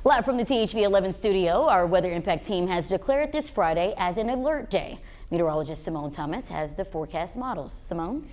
Live from the THV 11 studio, our weather impact team has declared this Friday as an alert day. Meteorologist Simone Thomas has the forecast models. Simone?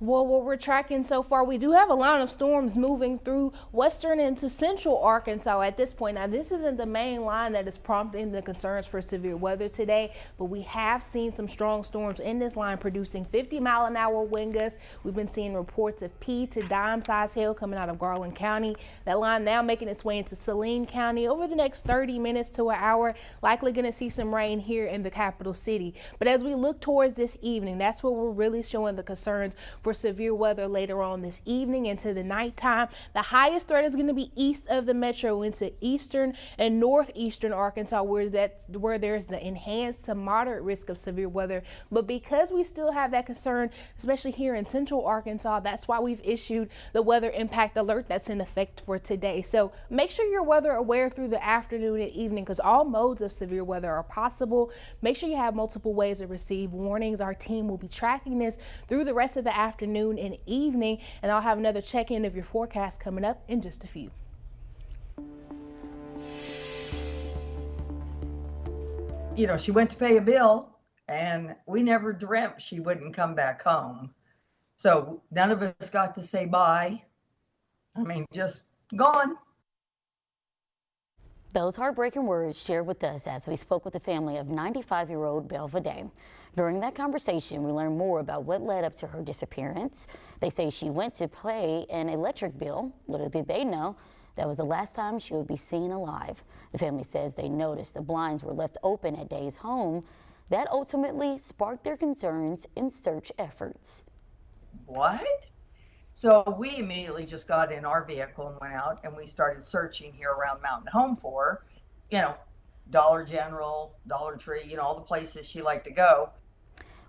Well, what we're tracking so far, we do have a line of storms moving through western into central Arkansas at this point. Now, this isn't the main line that is prompting the concerns for severe weather today, but we have seen some strong storms in this line producing 50-mile-an-hour wind gusts. We've been seeing reports of P to dime size hail coming out of Garland County. That line now making its way into Saline County over the next 30 minutes to an hour. Likely going to see some rain here in the capital city. But as we look towards this evening, that's where we're really showing the concerns for severe weather later on this evening into the nighttime. The highest threat is going to be east of the metro into eastern and northeastern Arkansas, where there's the enhanced to moderate risk of severe weather. But because we still have that concern, especially here in central Arkansas, that's why we've issued the weather impact alert that's in effect for today. So make sure you're weather aware through the afternoon and evening, because all modes of severe weather are possible. Make sure you have multiple ways to receive warnings. Our team will be tracking this through the rest of the afternoon and evening, and I'll have another check-in of your forecast coming up in just a few. You know, she went to pay a bill and we never dreamt she wouldn't come back home. So none of us got to say bye. I mean, just gone. Those heartbreaking words shared with us as we spoke with the family of 95-year-old Belvedere. During that conversation, we learned more about what led up to her disappearance. They say she went to pay an electric bill. Little did they know that was the last time she would be seen alive. The family says they noticed the blinds were left open at Day's home. That ultimately sparked their concerns in search efforts. What? So we immediately just got in our vehicle and went out and we started searching here around Mountain Home for her. You know, Dollar General, Dollar Tree, you know, all the places she liked to go.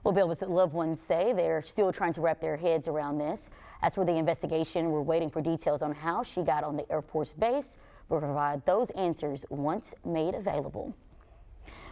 Well, Bill's loved ones say they're still trying to wrap their heads around this. As for the investigation, we're waiting for details on how she got on the Air Force Base. We'll provide those answers once made available.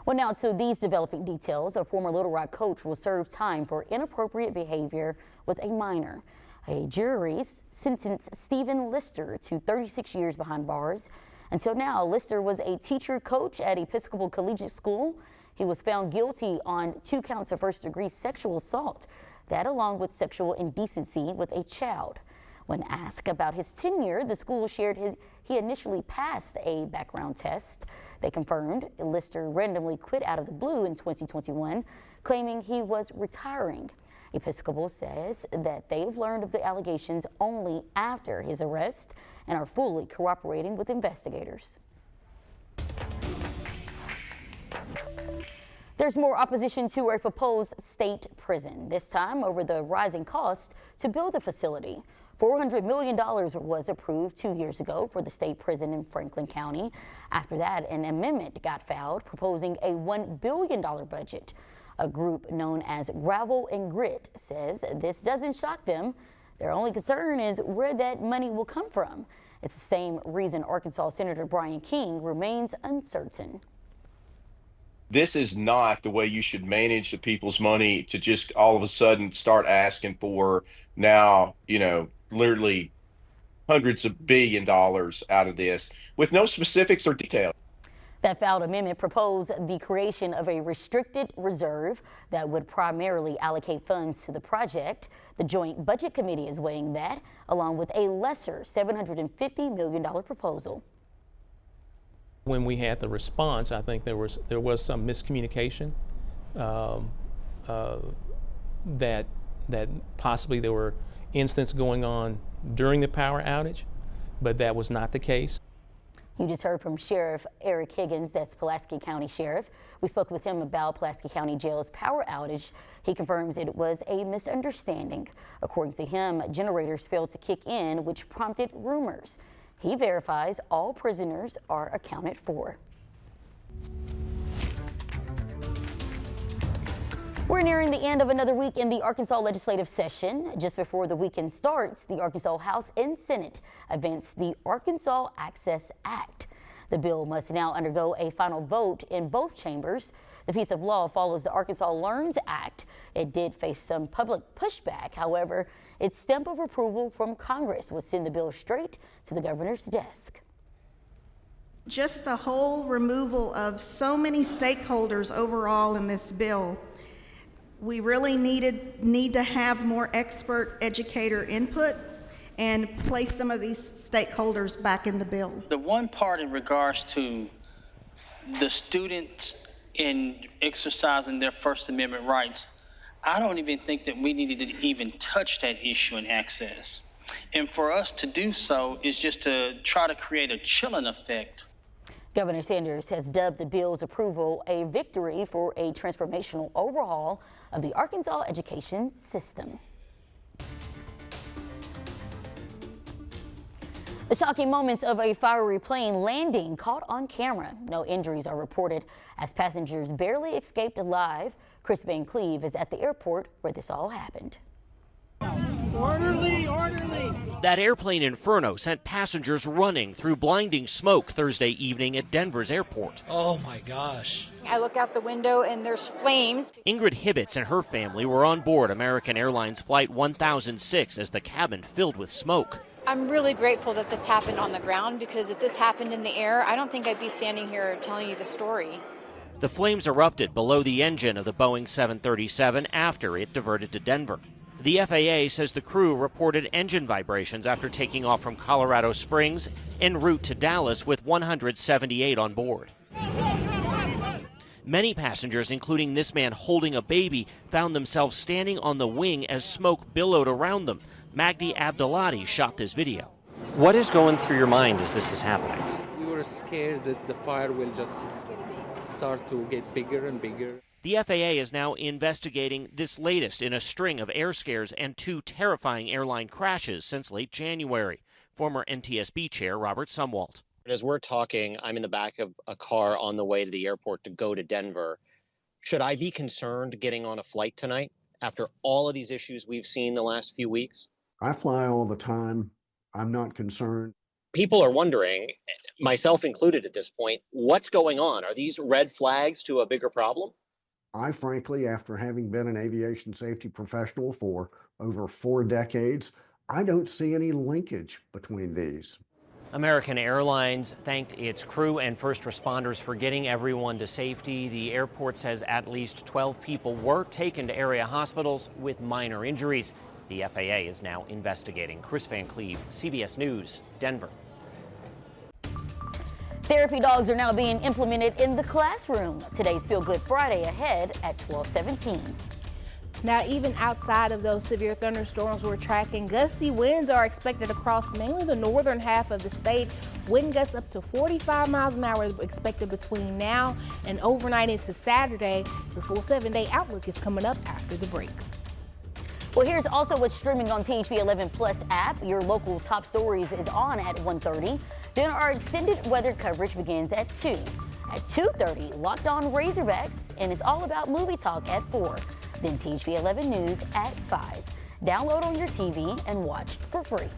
Well, now to these developing details. A former Little Rock coach will serve time for inappropriate behavior with a minor. A jury sentenced Stephen Lister to 36 years behind bars. Until now, Lister was a teacher coach at Episcopal Collegiate School. He was found guilty on 2 counts of first-degree sexual assault, that along with sexual indecency with a child. When asked about his tenure, the school shared he initially passed a background test. They confirmed Lister randomly quit out of the blue in 2021, claiming he was retiring. Episcopal says that they've learned of the allegations only after his arrest and are fully cooperating with investigators. There's more opposition to a proposed state prison, this time over the rising cost to build the facility. $400 million was approved 2 years ago for the state prison in Franklin County. After that, an amendment got filed proposing a $1 billion budget. A group known as Gravel and Grit says this doesn't shock them. Their only concern is where that money will come from. It's the same reason Arkansas Senator Brian King remains uncertain. This is not the way you should manage the people's money, to just all of a sudden start asking for now, you know, literally hundreds of billion dollars out of this with no specifics or details. That filed amendment proposed the creation of a restricted reserve that would primarily allocate funds to the project. The Joint Budget Committee is weighing that, along with a lesser $750 million proposal. When we had the response, I think there was some miscommunication that possibly there were incidents going on during the power outage, but that was not the case. You just heard from Sheriff Eric Higgins, that's Pulaski County Sheriff. We spoke with him about Pulaski County Jail's power outage. He confirms it was a misunderstanding. According to him, generators failed to kick in, which prompted rumors. He verifies all prisoners are accounted for. We're nearing the end of another week in the Arkansas legislative session. Just before the weekend starts, the Arkansas House and Senate advanced the Arkansas Access Act. The bill must now undergo a final vote in both chambers. The piece of law follows the Arkansas Learns Act. It did face some public pushback. However, its stamp of approval from Congress would send the bill straight to the governor's desk. Just the whole removal of so many stakeholders overall in this bill. We really need to have more expert educator input and place some of these stakeholders back in the bill. The one part in regards to the students in exercising their First Amendment rights, I don't even think that we needed to even touch that issue in access. And for us to do so is just to try to create a chilling effect. Governor Sanders has dubbed the bill's approval a victory for a transformational overhaul of the Arkansas education system. The shocking moments of a fiery plane landing caught on camera. No injuries are reported as passengers barely escaped alive. Chris Van Cleve is at the airport where this all happened. Orderly, orderly. That airplane inferno sent passengers running through blinding smoke Thursday evening at Denver's airport. Oh my gosh. I look out the window and there's flames. Ingrid Hibbets and her family were on board American Airlines Flight 1006 as the cabin filled with smoke. I'm really grateful that this happened on the ground, because if this happened in the air, I don't think I'd be standing here telling you the story. The flames erupted below the engine of the Boeing 737 after it diverted to Denver. The FAA says the crew reported engine vibrations after taking off from Colorado Springs en route to Dallas with 178 on board. Many passengers, including this man holding a baby, found themselves standing on the wing as smoke billowed around them. Magdi Abdullati shot this video. What is going through your mind as this is happening? We were scared that the fire will just start to get bigger and bigger. The FAA is now investigating this latest in a string of air scares and 2 terrifying airline crashes since late January. Former NTSB Chair Robert Sumwalt. As we're talking, I'm in the back of a car on the way to the airport to go to Denver. Should I be concerned getting on a flight tonight after all of these issues we've seen the last few weeks? I fly all the time. I'm not concerned. People are wondering, myself included at this point, what's going on? Are these red flags to a bigger problem? I frankly, after having been an aviation safety professional for over 4 decades, I don't see any linkage between these. American Airlines thanked its crew and first responders for getting everyone to safety. The airport says at least 12 people were taken to area hospitals with minor injuries. The FAA is now investigating. Chris Van Cleve, CBS News, Denver. Therapy dogs are now being implemented in the classroom. Today's Feel Good Friday ahead at 12:17. Now, even outside of those severe thunderstorms we're tracking, gusty winds are expected across mainly the northern half of the state. Wind gusts up to 45 miles an hour is expected between now and overnight into Saturday. Your full 7-day outlook is coming up after the break. Well, here's also what's streaming on THV 11 Plus app. Your local top stories is on at 1:30. Then our extended weather coverage begins at 2. At 2:30, Locked On Razorbacks, and it's all about movie talk at 4. Then THV 11 News at 5. Download on your TV and watch for free.